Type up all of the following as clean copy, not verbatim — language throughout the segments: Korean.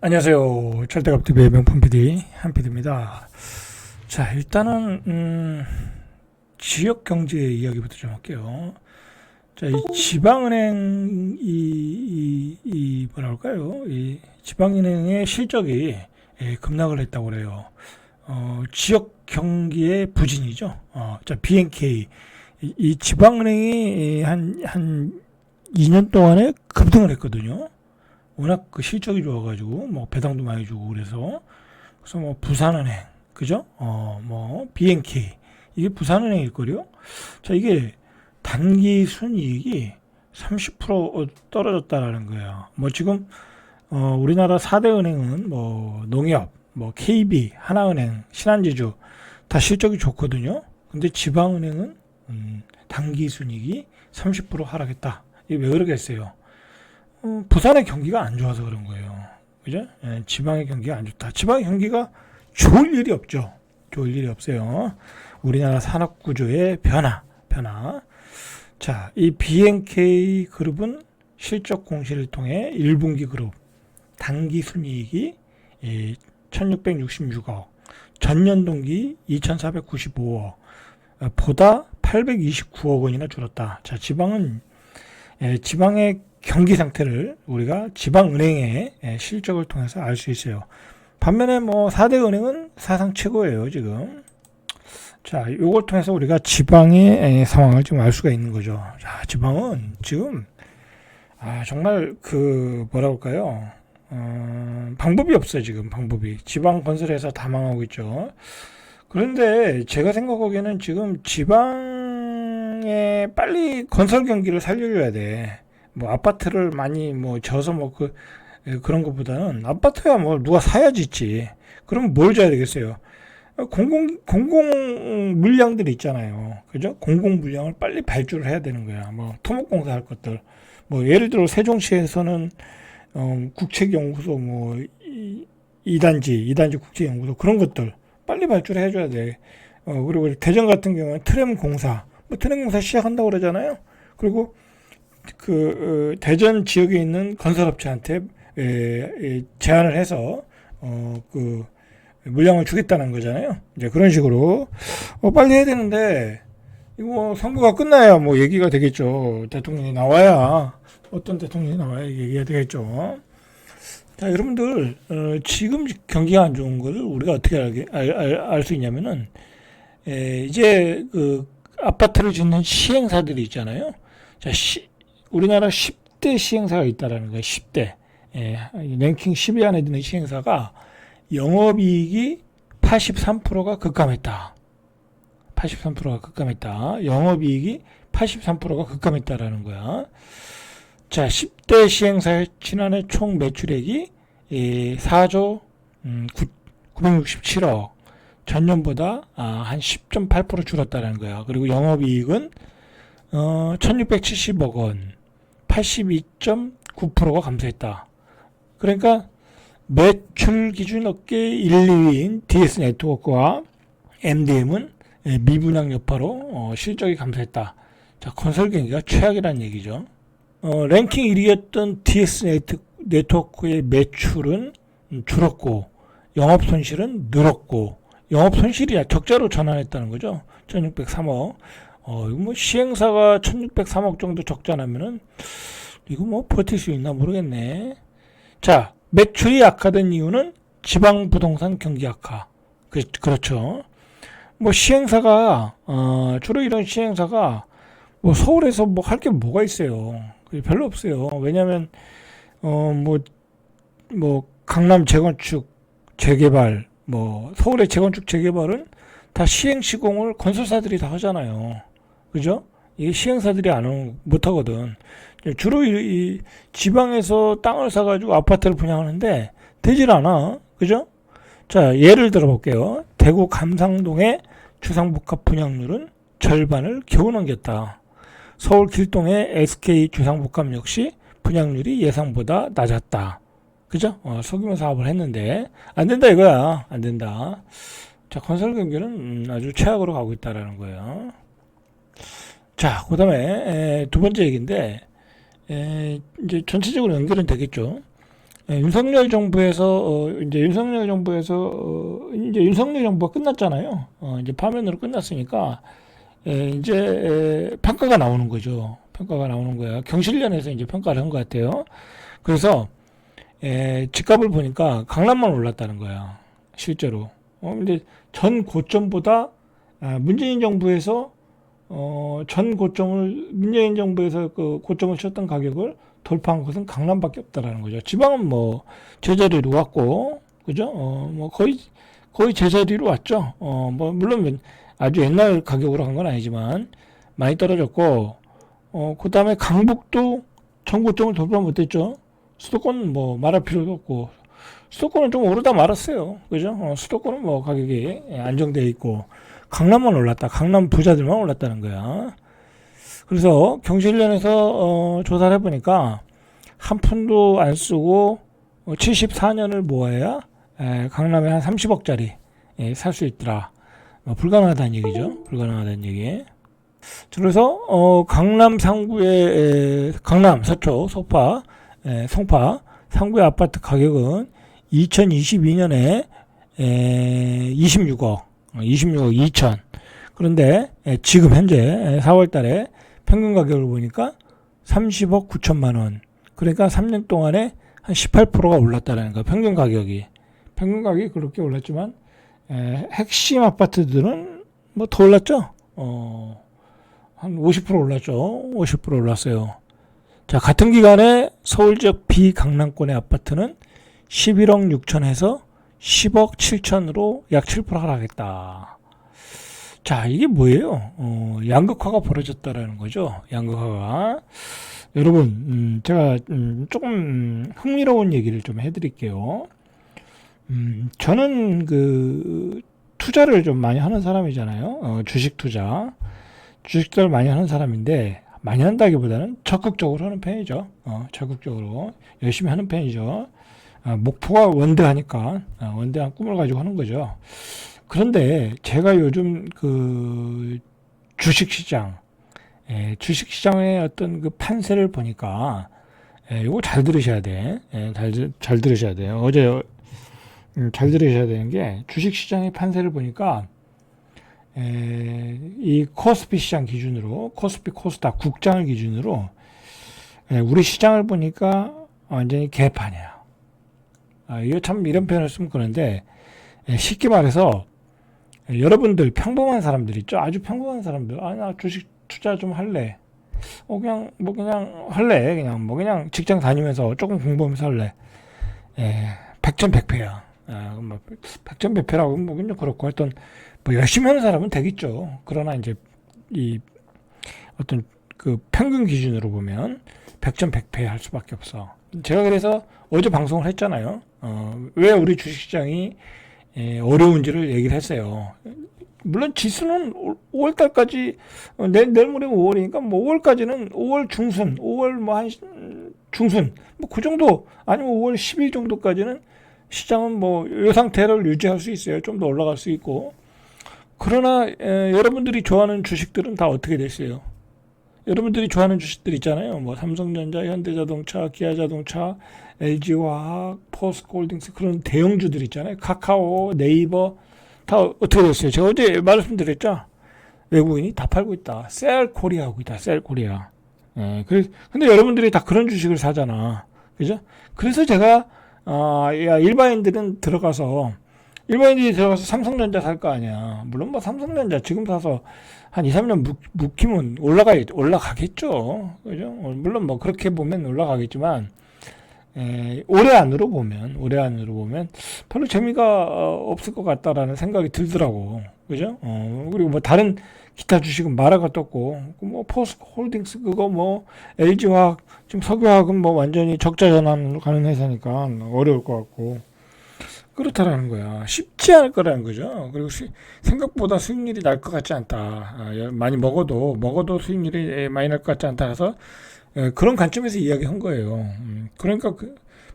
안녕하세요. 철대갑TV의 명품 PD 한PD입니다. 자, 일단은 지역 경제 이야기부터 좀 할게요. 자, 이 지방은행 뭐랄까요? 이 지방은행의 실적이 급락을 했다고 그래요. 지역 경기의 부진이죠. 자, BNK 이 지방은행이 한 2년 동안에 급등을 했거든요. 워낙 그 실적이 좋아가지고 뭐 배당도 많이 주고 그래서 뭐 부산은행 그죠? 뭐 BNK 이게 부산은행일 거요. 자, 이게 단기 순이익이 30% 떨어졌다라는 거예요. 뭐 지금 우리나라 4대 은행은 뭐 농협, 뭐 KB, 하나은행, 신한지주 다 실적이 좋거든요. 근데 지방은행은 단기 순이익이 30% 하락했다. 이게 왜 그러겠어요? 부산의 경기가 안 좋아서 그런 거예요. 그죠? 지방의 경기가 안 좋다. 지방의 경기가 좋을 일이 없죠. 좋을 일이 없어요. 우리나라 산업 구조의 변화. 자, 이 BNK 그룹은 실적 공시를 통해 1분기 그룹 단기 순이익이 1666억, 전년 동기 2495억, 보다 829억 원이나 줄었다. 자, 지방의 경기 상태를 우리가 지방은행의 실적을 통해서 알 수 있어요. 반면에 뭐 4대 은행은 사상 최고예요, 지금. 자, 요걸 통해서 우리가 지방의 상황을 좀 알 수가 있는 거죠. 자, 지방은 지금 정말 그 뭐라 할까요? 방법이 없어요, 지금 방법이. 지방 건설회사 다 망하고 있죠. 그런데 제가 생각하기에는 지금 지방에 빨리 건설 경기를 살려줘야 돼. 뭐 아파트를 많이 뭐 져서 뭐 그런 것보다는 아파트야 뭐 누가 사야 짓지. 그럼 뭘 줘야 되겠어요? 공공 물량들이 있잖아요. 그죠? 공공 물량을 빨리 발주를 해야 되는 거야. 뭐 토목공사 할 것들. 뭐 예를 들어 세종시에서는 국책연구소 뭐 이단지 국책연구소 그런 것들 빨리 발주를 해줘야 돼. 그리고 대전 같은 경우는 트램공사 뭐 트램공사 시작한다고 그러잖아요. 그리고 대전 지역에 있는 건설업체한테 제안을 해서 그 물량을 주겠다는 거잖아요. 이제 그런 식으로 빨리 해야 되는데 이거 선거가 끝나야 뭐 얘기가 되겠죠. 대통령이 나와야 어떤 대통령이 나와야 얘기가 되겠죠. 자, 여러분들 지금 경기가 안 좋은 걸 우리가 어떻게 알 수 있냐면은 이제 그 아파트를 짓는 시행사들이 있잖아요. 자, 우리나라 10대 시행사가 있다라는 거예요. 10대. 랭킹 10위 안에 드는 시행사가 영업이익이 83%가 급감했다. 83%가 급감했다. 영업이익이 83%가 급감했다라는 거야. 자, 10대 시행사의 지난해 총 매출액이 4조 967억. 전년보다 한 10.8% 줄었다는 거야. 그리고 영업이익은 1670억 원, 82.9%가 감소했다. 그러니까 매출 기준 업계 1, 2위인 DS네트워크와 MDM은 미분양 여파로 실적이 감소했다. 자, 건설 경기가 최악이라는 얘기죠. 랭킹 1위였던 DS네트워크의 매출은 줄었고 영업 손실은 늘었고 영업 손실이 적자로 전환했다는 거죠. 1603억. 이거 뭐 시행사가 1603억 정도 적자 나면은 이거 뭐 버틸 수 있나 모르겠네. 자, 매출이 악화된 이유는 지방 부동산 경기 악화. 그렇죠. 뭐 시행사가 주로 이런 시행사가 뭐 서울에서 뭐 할 게 뭐가 있어요. 별로 없어요. 왜냐면 뭐 강남 재건축 재개발 뭐 서울의 재건축 재개발은 다 시행 시공을 건설사들이 다 하잖아요. 그죠? 이게 시행사들이 못 하거든. 주로 이 지방에서 땅을 사가지고 아파트를 분양하는데 되질 않아. 그죠? 자, 예를 들어 볼게요. 대구 감상동의 주상복합 분양률은 절반을 겨우 넘겼다. 서울 길동의 SK 주상복합 역시 분양률이 예상보다 낮았다. 그죠? 소규모 사업을 했는데 안 된다 이거야. 안 된다. 자, 건설 경기는 아주 최악으로 가고 있다라는 거예요. 자, 그 다음에 두 번째 얘기인데 이제 전체적으로 연결은 되겠죠. 윤석열 정부에서 이제 윤석열 정부가 끝났잖아요. 이제 파면으로 끝났으니까 이제 평가가 나오는 거죠. 평가가 나오는 거야. 경실련에서 이제 평가를 한 것 같아요. 그래서 집값을 보니까 강남만 올랐다는 거야. 실제로. 근데 전 고점보다 문재인 정부에서 문재인 정부에서 그 고점을 쳤던 가격을 돌파한 곳은 강남밖에 없다라는 거죠. 지방은 뭐 제자리로 왔고, 그죠? 뭐 거의 제자리로 왔죠. 뭐 물론 아주 옛날 가격으로 간 건 아니지만 많이 떨어졌고, 그 다음에 강북도 전 고점을 돌파 못했죠. 수도권은 뭐 말할 필요도 없고, 수도권은 좀 오르다 말았어요. 그죠? 수도권은 뭐 가격이 안정되어 있고, 강남만 올랐다. 강남 부자들만 올랐다는 거야. 그래서 경실련에서 조사를 해보니까 한 푼도 안 쓰고 74년을 모아야 강남에 한 30억짜리 살 수 있더라. 불가능하다는 얘기죠. 불가능하다는 얘기. 그래서 강남 상구의 강남 서초 소파 송파 상구의 아파트 가격은 2022년에 26억 2천. 그런데 지금 현재 4월 달에 평균 가격을 보니까 30억 9천만 원. 그러니까 3년 동안에 한 18%가 올랐다는 거. 평균 가격이 그렇게 올랐지만 핵심 아파트들은 뭐 더 올랐죠. 한 50% 올랐죠. 50% 올랐어요. 자, 같은 기간에 서울 지역 비강남권의 아파트는 11억 6천에서 10억 7천으로 약 7% 하락했다. 자, 이게 뭐예요? 양극화가 벌어졌다라는 거죠. 양극화가. 여러분, 제가 조금 흥미로운 얘기를 좀 해드릴게요. 저는 그 투자를 좀 많이 하는 사람이잖아요. 주식 투자를 많이 하는 사람인데, 많이 한다기보다는 적극적으로 하는 편이죠. 적극적으로 열심히 하는 편이죠. 목표가 원대하니까 원대한 꿈을 가지고 하는 거죠. 그런데 제가 요즘 그 주식시장의 어떤 그 판세를 보니까 이거 잘 들으셔야 돼. 잘 들으셔야 돼요. 어제 잘 들으셔야 되는 게 주식시장의 판세를 보니까 이 코스피 시장 기준으로 코스닥 국장을 기준으로 우리 시장을 보니까 완전히 개판이야. 이거 참 이런 표현을 쓰면 그런데 쉽게 말해서 여러분들 평범한 사람들 있죠. 아주 평범한 사람들. 나 주식 투자 좀 할래. 그냥 할래. 그냥 직장 다니면서 조금 공부하면서 할래. 백전백패야. 백전백패라고 뭐 그냥 그렇고 하여튼 뭐 열심히 하는 사람은 되겠죠. 그러나 이제 이 어떤 그 평균 기준으로 보면 백전백패 할 수밖에 없어. 제가 그래서 어제 방송을 했잖아요. 왜 우리 주식시장이 어려운지를 얘기를 했어요. 물론 지수는 5월달까지 내일 모레면 5월이니까 뭐 5월까지는 5월 중순, 5월 뭐 한 중순 뭐 그 정도 아니면 5월 10일 정도까지는 시장은 뭐 이 상태를 유지할 수 있어요. 좀 더 올라갈 수 있고. 그러나 여러분들이 좋아하는 주식들은 다 어떻게 됐어요? 여러분들이 좋아하는 주식들 있잖아요. 뭐 삼성전자, 현대자동차, 기아자동차, LG화학, 포스코홀딩스 그런 대형주들 있잖아요. 카카오, 네이버 다 어떻게 됐어요? 제가 어제 말씀드렸죠. 외국인이 다 팔고 있다. 셀코리아 하고 있다. 셀코리아. 근데 여러분들이 다 그런 주식을 사잖아. 그죠? 그래서 제가 일반인들이 들어가서 삼성전자 살 거 아니야. 물론 뭐 삼성전자 지금 사서 한 2, 3년 묵히면 올라가겠죠. 그죠? 물론 뭐 그렇게 보면 올라가겠지만, 올해 안으로 보면 별로 재미가 없을 것 같다라는 생각이 들더라고. 그죠? 그리고 뭐 다른 기타 주식은 말할 것도 없고, 뭐 포스코홀딩스 그거 뭐 LG화학, 지금 석유화학은 뭐 완전히 적자 전환으로 가는 회사니까 어려울 것 같고. 그렇다라는 거야. 쉽지 않을 거라는 거죠. 그리고 생각보다 수익률이 날 것 같지 않다. 많이 먹어도 수익률이 많이 날 것 같지 않다 해서 그런 관점에서 이야기한 거예요. 그러니까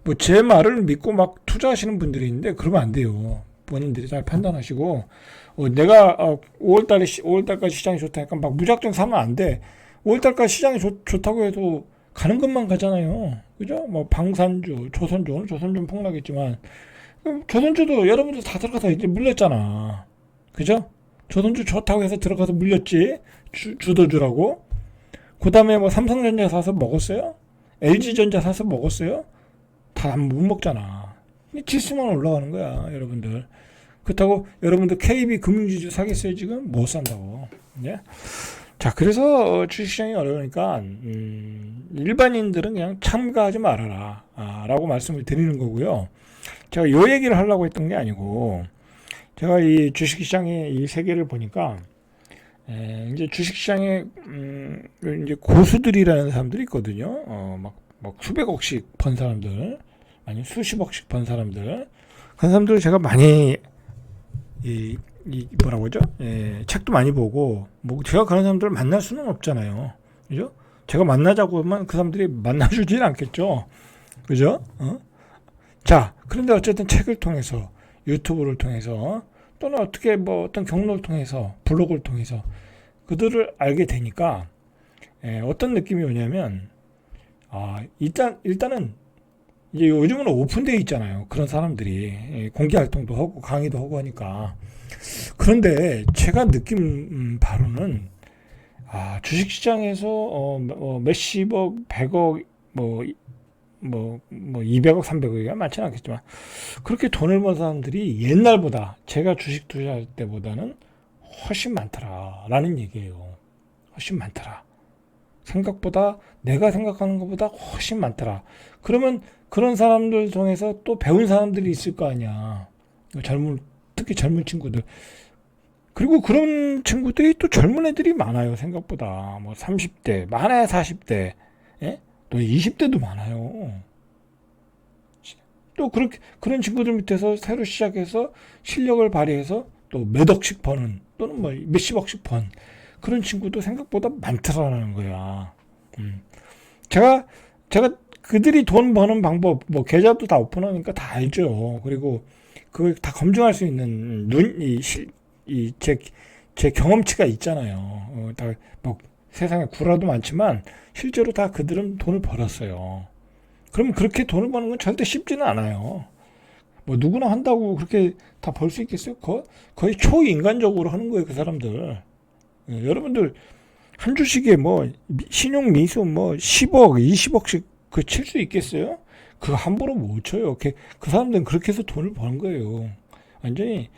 뭐 제 말을 믿고 막 투자하시는 분들이 있는데 그러면 안 돼요. 본인들이 잘 판단하시고 내가 5월달까지 시장이 좋다니까 막 무작정 사면 안 돼. 5월달까지 시장이 좋다고 해도 가는 것만 가잖아요. 그죠? 뭐 방산주, 조선주, 오늘 조선주는 폭락했지만 조선주도 여러분들 다 들어가서 이제 물렸잖아. 그죠? 조선주 좋다고 해서 들어가서 물렸지. 주도주라고. 그 다음에 뭐 삼성전자 사서 먹었어요? LG전자 사서 먹었어요? 다 못 먹잖아. 지수만 올라가는 거야, 여러분들. 그렇다고 여러분들 KB 금융지주 사겠어요, 지금? 못 산다고. 네? 자, 그래서 주식시장이 어려우니까 일반인들은 그냥 참가하지 말아라 라고 말씀을 드리는 거고요. 제가 요 얘기를 하려고 했던 게 아니고, 제가 이 주식시장의 이 세계를 보니까 이제 주식시장에 이제 고수들이라는 사람들이 있거든요. 막 수백억씩 번 사람들, 아니 수십억씩 번 사람들, 그런 사람들 제가 많이 이 뭐라고 하죠? 책도 많이 보고, 뭐 제가 그런 사람들을 만날 수는 없잖아요. 그죠? 제가 만나자고 하면 그 사람들이 만나주진 않겠죠. 그죠? 자, 그런데 어쨌든 책을 통해서, 유튜브를 통해서, 또는 어떻게 뭐 어떤 경로를 통해서, 블로그를 통해서 그들을 알게 되니까 어떤 느낌이 오냐면, 일단은 이제 요즘은 오픈되어 있잖아요. 그런 사람들이 공개 활동도 하고 강의도 하고 하니까. 그런데 제가 느낌 바로는 주식시장에서 몇십억, 100억, 뭐 200억, 300억이 많지는 않겠지만 그렇게 돈을 번 사람들이 옛날보다 제가 주식 투자할 때보다는 훨씬 많더라라는 얘기예요. 훨씬 많더라. 생각보다 내가 생각하는 것보다 훨씬 많더라. 그러면 그런 사람들 통해서 또 배운 사람들이 있을 거 아니야. 특히 젊은 친구들. 그리고 그런 친구들이 또 젊은 애들이 많아요. 생각보다. 뭐 30대, 많아야 40대, 예? 또 20대도 많아요. 또 그런 친구들 밑에서 새로 시작해서 실력을 발휘해서 또 몇 억씩 버는, 또는 뭐 몇십억씩 번 그런 친구도 생각보다 많더라는 거야. 제가 그들이 돈 버는 방법, 뭐 계좌도 다 오픈하니까 다 알죠. 그리고 그걸 다 검증할 수 있는 제 경험치가 있잖아요. 뭐 세상에 구라도 많지만 실제로 다 그들은 돈을 벌었어요. 그럼 그렇게 돈을 버는 건 절대 쉽지는 않아요. 뭐 누구나 한다고 그렇게 다 벌 수 있겠어요? 거의 초인간적으로 하는 거예요, 그 사람들. 여러분들 한 주식에 뭐 신용 미수 뭐 10억, 20억씩 그 칠 수 있겠어요? 그거 함부로 못 쳐요. 그 사람들은 그렇게 해서 돈을 버는 거예요. 완전히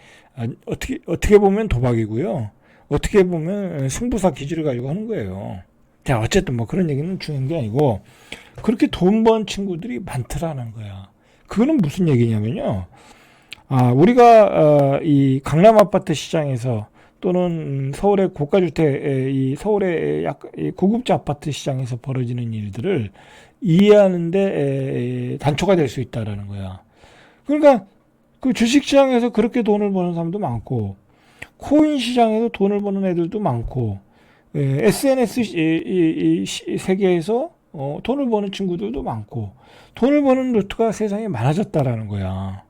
어떻게 보면 도박이고요. 어떻게 보면 승부사 기질을 가지고 하는 거예요. 자, 어쨌든 뭐 그런 얘기는 중요한 게 아니고 그렇게 돈 번 친구들이 많더라는 거야. 그거는 무슨 얘기냐면요. 우리가 이 강남 아파트 시장에서 또는 서울의 고가주택, 이 서울의 고급자 아파트 시장에서 벌어지는 일들을 이해하는데 단초가 될 수 있다라는 거야. 그러니까 그 주식시장에서 그렇게 돈을 버는 사람도 많고, 코인 시장에서 돈을 버는 애들도 많고, SNS 세계에서 돈을 버는 친구들도 많고, 돈을 버는 루트가 세상에 많아졌다라는 거야.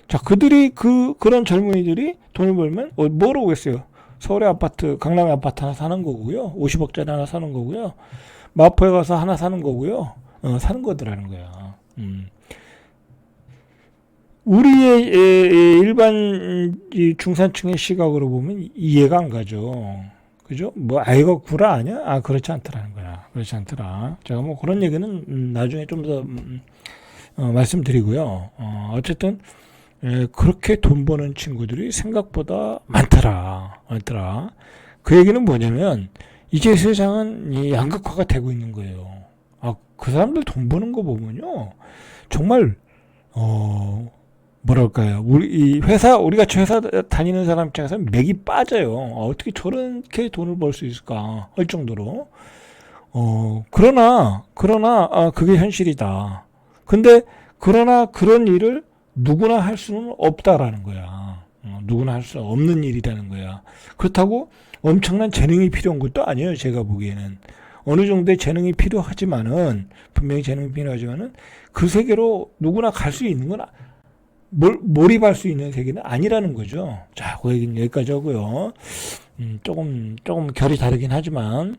자, 그런 젊은이들이 돈을 벌면 뭐로 오겠어요? 서울의 아파트, 강남의 아파트 하나 사는 거고요. 50억짜리 하나 사는 거고요. 마포에 가서 하나 사는 거고요. 사는 거더라는 거야. 우리의 일반 중산층의 시각으로 보면 이해가 안 가죠. 그죠? 뭐, 이거 구라 아니야? 그렇지 않더라는 거야. 그렇지 않더라. 제가 뭐 그런 얘기는 나중에 좀 더 말씀드리고요. 어쨌든 그렇게 돈 버는 친구들이 생각보다 많더라. 그 얘기는 뭐냐면 이제 세상은 이 양극화가 되고 있는 거예요. 그 사람들 돈 버는 거 보면요, 정말 뭐랄까요, 우리 같이 회사 다니는 사람 입장에서 맥이 빠져요. 어떻게 저렇게 돈을 벌 수 있을까 할 정도로. 그러나 그게 현실이다. 근데 그러나 그런 일을 누구나 할 수는 없다라는 거야. 누구나 할 수 없는 일이라는 거야. 그렇다고 엄청난 재능이 필요한 것도 아니에요. 제가 보기에는 어느 정도의 재능이 필요하지만은, 분명히 재능이 필요하지만은 그 세계로 누구나 갈 수 있는 건 몰입할 수 있는 세계는 아니라는 거죠. 자, 그 얘기는 여기까지 하고요. 조금 결이 다르긴 하지만,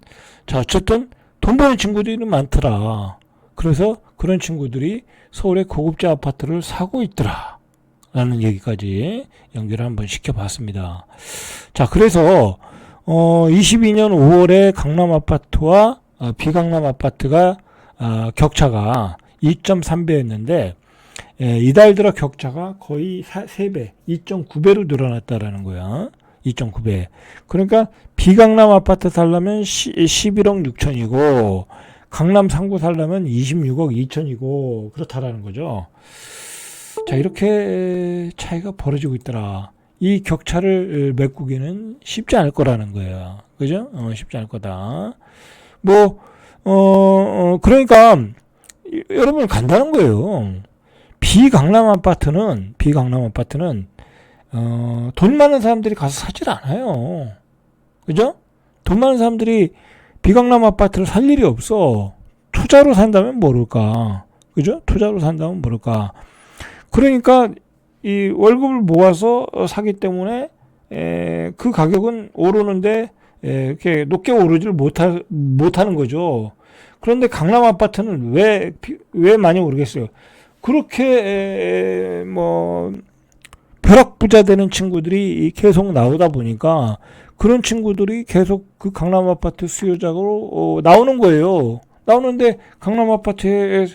자, 어쨌든 돈 버는 친구들이 많더라. 그래서 그런 친구들이 서울의 고급자 아파트를 사고 있더라. 라는 얘기까지 연결을 한번 시켜봤습니다. 자, 그래서 22년 5월에 강남 아파트와 비강남 아파트가 격차가 2.3배였는데 이달 들어 격차가 거의 3배, 2.9배로 늘어났다라는 거야. 2.9배. 그러니까 비강남 아파트 살려면 11억 6천이고 강남 상구 살려면 26억 2천이고 그렇다라는 거죠. 자, 이렇게 차이가 벌어지고 있더라. 이 격차를 메꾸기는 쉽지 않을 거라는 거예요. 그죠? 쉽지 않을 거다. 그러니까 여러분 간단한 거예요. 비강남 아파트는 돈 많은 사람들이 가서 사질 않아요. 그죠? 돈 많은 사람들이 비강남 아파트를 살 일이 없어. 투자로 산다면 모를까. 그죠? 투자로 산다면 모를까. 그러니까 이 월급을 모아서 사기 때문에 그 가격은 오르는데 이렇게 높게 오르지를 못하는 거죠. 그런데 강남 아파트는 왜 많이 오르겠어요? 그렇게 벼락부자 되는 친구들이 계속 나오다 보니까 그런 친구들이 계속 그 강남 아파트 수요자로 나오는 거예요. 나오는데 강남 아파트의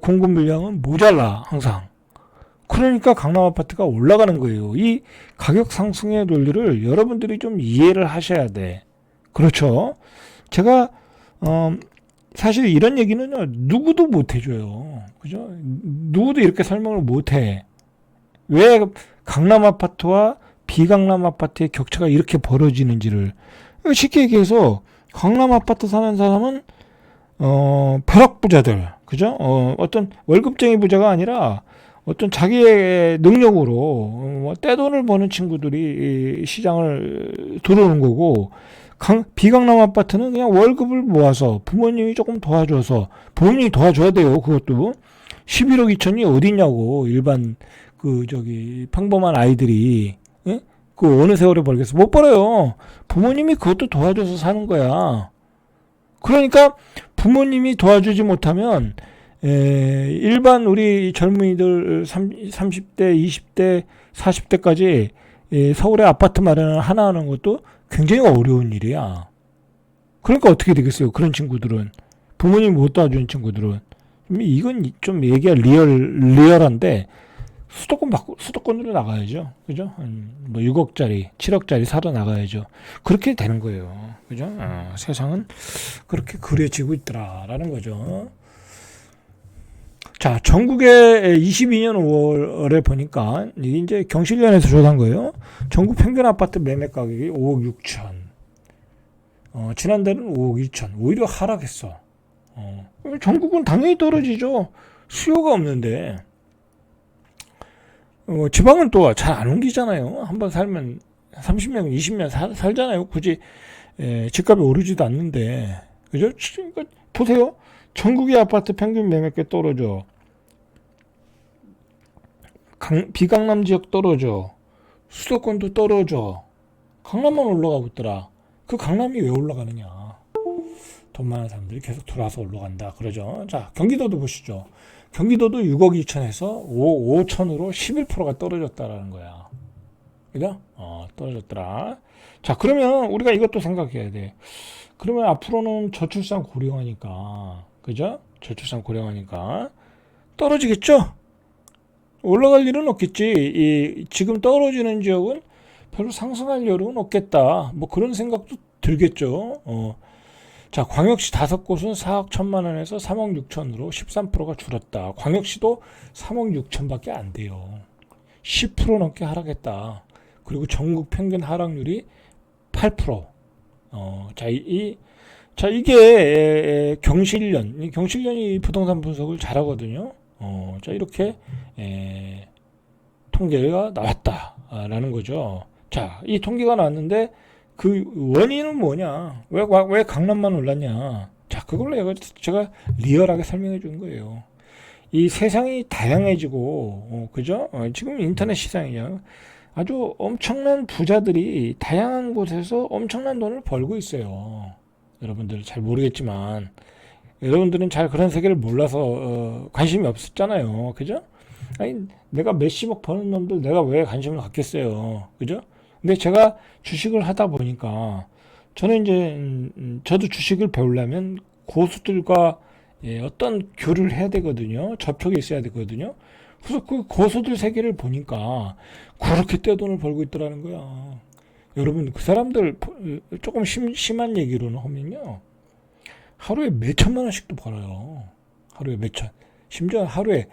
공급 물량은 모자라 항상. 그러니까 강남 아파트가 올라가는 거예요. 이 가격 상승의 논리를 여러분들이 좀 이해를 하셔야 돼. 그렇죠? 제가 사실 이런 얘기는요 누구도 못 해줘요. 그죠? 누구도 이렇게 설명을 못 해. 왜 강남 아파트와 비강남 아파트의 격차가 이렇게 벌어지는지를 쉽게 얘기해서 강남 아파트 사는 사람은 벼락부자들, 그죠? 어떤 월급쟁이 부자가 아니라 어떤 자기의 능력으로 떼돈을 버는 친구들이 시장을 들어오는 거고, 비강남 아파트는 그냥 월급을 모아서 부모님이 조금 도와줘서, 부모님이 도와줘야 돼요. 그것도 11억 2천이 어딨냐고. 일반 평범한 아이들이 그 어느 세월에 벌겠어. 못 벌어요. 부모님이 그것도 도와줘서 사는 거야. 그러니까 부모님이 도와주지 못하면 일반 우리 젊은이들 30대, 20대, 40대까지 서울에 아파트 마련을 하나 하는 것도 굉장히 어려운 일이야. 그러니까 어떻게 되겠어요? 그런 친구들은. 부모님이 못 도와주는 친구들은. 이건 좀 얘기가 리얼한데 수도권으로 나가야죠. 그죠? 6억짜리, 7억짜리 사러 나가야죠. 그렇게 되는 거예요. 그죠? 세상은 그렇게 그려지고 있더라라는 거죠. 자, 전국에 22년 5월에 보니까 이게 이제 경실련에서 조사한 거예요. 전국 평균 아파트 매매 가격이 5억 6천. 지난달은 5억 2천. 오히려 하락했어. 전국은 당연히 떨어지죠. 수요가 없는데. 지방은 또 잘 안 옮기잖아요. 한번 살면 30년, 20년 살잖아요. 굳이 집값이 오르지도 않는데. 그죠? 그러니까 보세요. 전국의 아파트 평균 매매가 떨어져. 비강남 지역 떨어져. 수도권도 떨어져. 강남만 올라가고 있더라. 그 강남이 왜 올라가느냐. 돈 많은 사람들이 계속 들어와서 올라간다. 그러죠. 자, 경기도도 보시죠. 경기도도 6억 2천에서 5억 5천으로 11%가 떨어졌다라는 거야. 그죠? 떨어졌더라. 자, 그러면 우리가 이것도 생각해야 돼. 그러면 앞으로는 저출산 고령화니까, 그죠? 저출산 고령화니까 떨어지겠죠? 올라갈 일은 없겠지. 지금 떨어지는 지역은 별로 상승할 여력은 없겠다. 그런 생각도 들겠죠. 자, 광역시 5곳은 4억 1천만 원에서 3억 6천으로 13%가 줄었다. 광역시도 3억 6천밖에 안 돼요. 10% 넘게 하락했다. 그리고 전국 평균 하락률이 8%. 이게 경실련이 부동산 분석을 잘하거든요. 자, 이렇게 통계가 나왔다라는 거죠. 자, 이 통계가 나왔는데 그 원인은 뭐냐? 왜 강남만 올랐냐? 자, 그걸로 제가 리얼하게 설명해 준 거예요. 이 세상이 다양해지고, 그죠? 지금 인터넷 시장이냐? 아주 엄청난 부자들이 다양한 곳에서 엄청난 돈을 벌고 있어요. 여러분들 잘 모르겠지만, 여러분들은 잘 그런 세계를 몰라서 관심이 없었잖아요. 그죠? 아니, 내가 몇십억 버는 놈들 내가 왜 관심을 갖겠어요. 그죠? 근데 제가 주식을 하다 보니까 저는 이제 저도 주식을 배우려면 고수들과 어떤 교류를 해야 되거든요. 접촉이 있어야 되거든요. 그래서 그 고수들 세계를 보니까 그렇게 떼돈을 벌고 있더라는 거야. 여러분, 그 사람들 조금 심한 얘기로는 하면요. 하루에 몇 천만 원씩도 벌어요. 하루에 몇 천. 심지어 하루에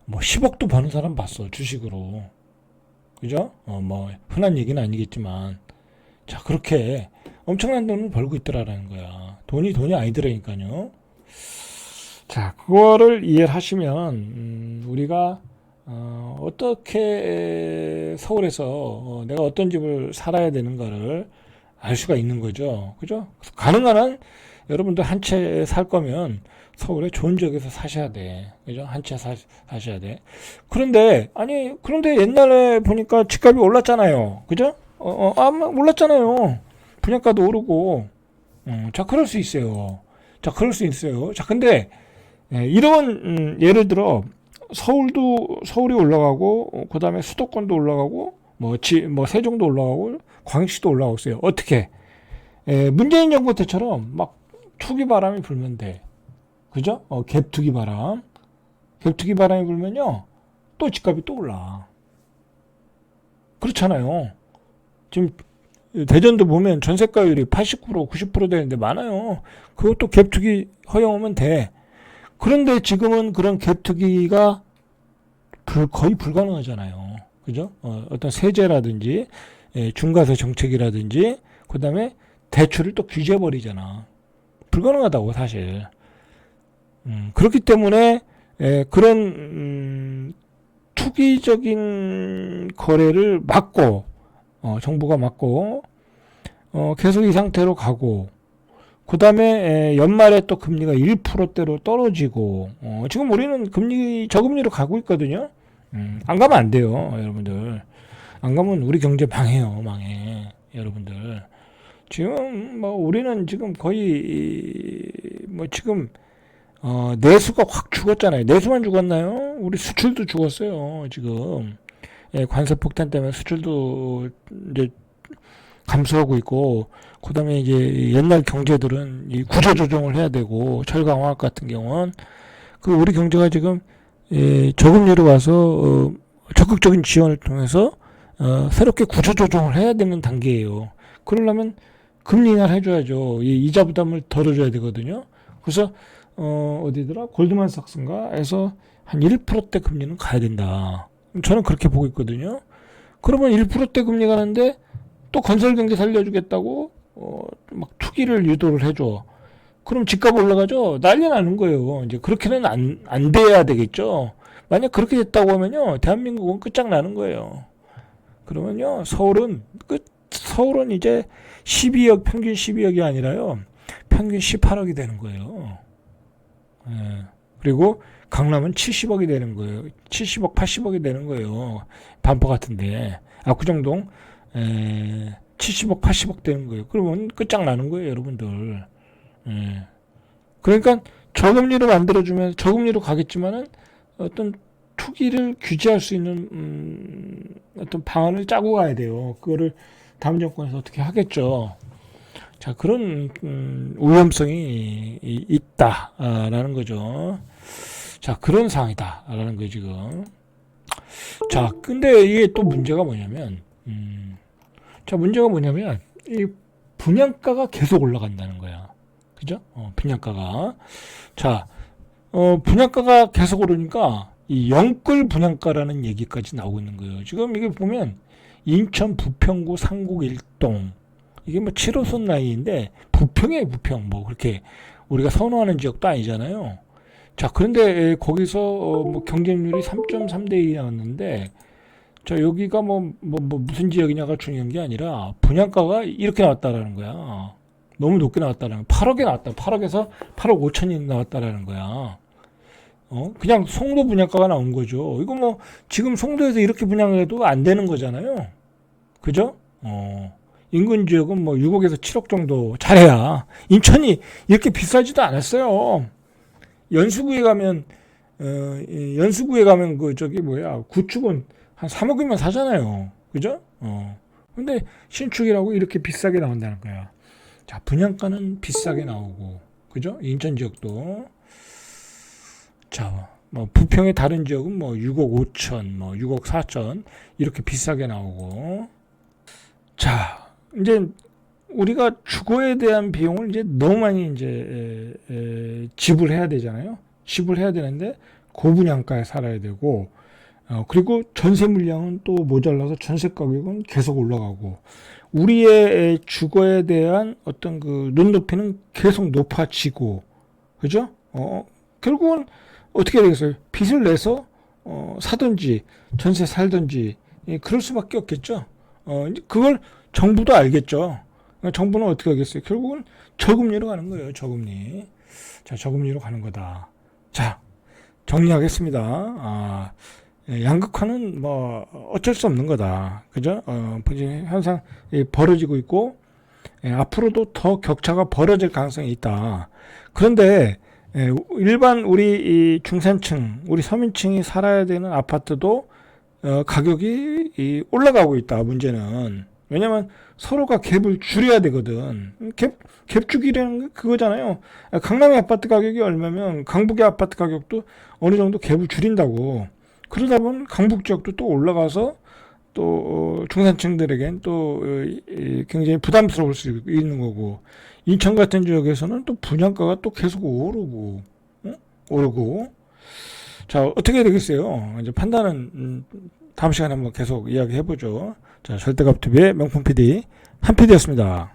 뭐 10억도 버는 사람 봤어. 주식으로. 그죠? 뭐 흔한 얘기는 아니겠지만. 자, 그렇게 엄청난 돈을 벌고 있더라라는 거야. 돈이 아니더라니까요. 자, 그거를 이해를 하시면 우리가 어떻게 서울에서 내가 어떤 집을 살아야 되는가를 알 수가 있는 거죠. 그죠? 가능한 한 여러분들 한 채 살 거면 서울에 좋은 지역에서 사셔야 돼. 그죠? 한 채 사셔야 돼. 그런데 옛날에 보니까 집값이 올랐잖아요. 그죠? 올랐잖아요. 분양가도 오르고. 자, 그럴 수 있어요. 자, 근데 이런 예를 들어 서울이 올라가고 그다음에 수도권도 올라가고 뭐 세종도 올라가고 광역시도 올라가고 있어요. 어떻게? 문재인 정부 때처럼 막 투기 바람이 불면 돼. 그죠? 갭투기 바람이 불면요. 또 집값이 또 올라. 그렇잖아요. 지금 대전도 보면 전세가율이 80% 90% 되는데 많아요. 그것도 갭투기 허용하면 돼. 그런데 지금은 그런 갭투기가 거의 불가능하잖아요. 그죠? 어떤 세제라든지 중과세 정책이라든지 그다음에 대출을 또 규제해버리잖아. 불가능하다고 사실. 그렇기 때문에 그런 투기적인 거래를 막고 정부가 막고 계속 이 상태로 가고 그 다음에 연말에 또 금리가 1%대로 떨어지고 지금 우리는 저금리로 가고 있거든요. 안 가면 안 돼요, 여러분들. 안 가면 우리 경제 망해, 여러분들. 지금 뭐 우리는 지금 거의 뭐 지금 내수가 확 죽었잖아요. 내수만 죽었나요? 우리 수출도 죽었어요, 지금. 관세 폭탄 때문에 수출도 이제 감소하고 있고, 그 다음에 이제 옛날 경제들은 이 구조 조정을 해야 되고, 철강화학 같은 경우는 우리 경제가 지금 저금리로 와서 적극적인 지원을 통해서 새롭게 구조 조정을 해야 되는 단계예요. 그러려면 금리 인하를 해줘야죠. 이 이자 부담을 덜어줘야 되거든요. 그래서 어디더라? 골드만삭스인가에서 한 1%대 금리는 가야 된다. 저는 그렇게 보고 있거든요. 그러면 1%대 금리 가는데 또 건설 경기 살려주겠다고 막 투기를 유도를 해줘. 그럼 집값 올라가죠. 난리 나는 거예요. 이제 그렇게는 안 돼야 되겠죠. 만약 그렇게 됐다고 하면요, 대한민국은 끝장나는 거예요. 그러면요, 서울은 이제 12억, 평균 12억이 아니라요, 평균 18억이 되는 거예요. 그리고 강남은 70억이 되는 거예요. 70억, 80억이 되는 거예요. 반포 같은데. 압구정동 70억, 80억 되는 거예요. 그러면 끝장나는 거예요, 여러분들. 그러니까 저금리로 만들어주면 저금리로 가겠지만은 어떤 투기를 규제할 수 있는 어떤 방안을 짜고 가야 돼요. 그거를 다음 정권에서 어떻게 하겠죠. 자, 그런 위험성이 있다라는 거죠. 자, 그런 상황이다라는 거예요, 지금. 자, 근데 이게 또 문제가 뭐냐면 이 분양가가 계속 올라간다는 거야. 그죠? 분양가가. 자, 분양가가 계속 오르니까 이 영끌 분양가라는 얘기까지 나오고 있는 거예요. 지금 이게 보면 인천 부평구 상곡 일동, 이게 뭐 7호선 라인인데 부평이에요, 부평. 뭐 그렇게 우리가 선호하는 지역도 아니잖아요. 자, 그런데 거기서 뭐 경쟁률이 3.3대 2 나왔는데, 자, 여기가 무슨 지역이냐가 중요한 게 아니라 분양가가 이렇게 나왔다라는 거야. 너무 높게 나왔다라는 거야. 8억에 나왔다. 8억에서 8억 5천이 나왔다라는 거야. 그냥 송도 분양가가 나온 거죠. 이거 뭐 지금 송도에서 이렇게 분양해도 안 되는 거잖아요. 그죠? 인근 지역은 뭐 6억에서 7억 정도 잘해야. 인천이 이렇게 비싸지도 않았어요. 연수구에 가면 연수구에 가면 그 저기 뭐야 구축은 한 3억이면 사잖아요. 그죠? 근데 신축이라고 이렇게 비싸게 나온다는 거야. 자, 분양가는 비싸게 나오고, 그죠? 인천 지역도. 자, 뭐 부평의 다른 지역은 뭐 6억 5천, 뭐 6억 4천 이렇게 비싸게 나오고. 자, 이제 우리가 주거에 대한 비용을 이제 너무 많이 이제 지불해야 되잖아요. 지불해야 되는데 고분양가에 살아야 되고, 그리고 전세 물량은 또 모자라서 전세 가격은 계속 올라가고, 우리의 주거에 대한 어떤 그 눈높이는 계속 높아지고, 그죠? 결국은 어떻게 되겠어요? 빚을 내서 사든지 전세 살든지 그럴 수밖에 없겠죠. 이제 그걸 정부도 알겠죠. 정부는 어떻게 하겠어요? 결국은 저금리로 가는 거예요. 저금리. 자, 저금리로 가는 거다. 자, 정리하겠습니다. 양극화는 뭐 어쩔 수 없는 거다. 그죠? 현상 벌어지고 있고, 앞으로도 더 격차가 벌어질 가능성이 있다. 그런데 일반 우리 이 중산층, 우리 서민층이 살아야 되는 아파트도 가격이 올라가고 있다. 문제는 왜냐면 서로가 갭을 줄여야 되거든. 갭 주기라는 게 그거잖아요. 강남의 아파트 가격이 얼마면 강북의 아파트 가격도 어느 정도 갭을 줄인다고. 그러다 보면 강북 지역도 또 올라가서 또 중산층들에겐 또 굉장히 부담스러울 수 있는 거고, 인천 같은 지역에서는 또 분양가가 또 계속 오르고. 자, 어떻게 되겠어요? 이제 판단은 다음 시간에 한번 계속 이야기해 보죠. 자, 절대값TV의 명품 PD 한 PD였습니다.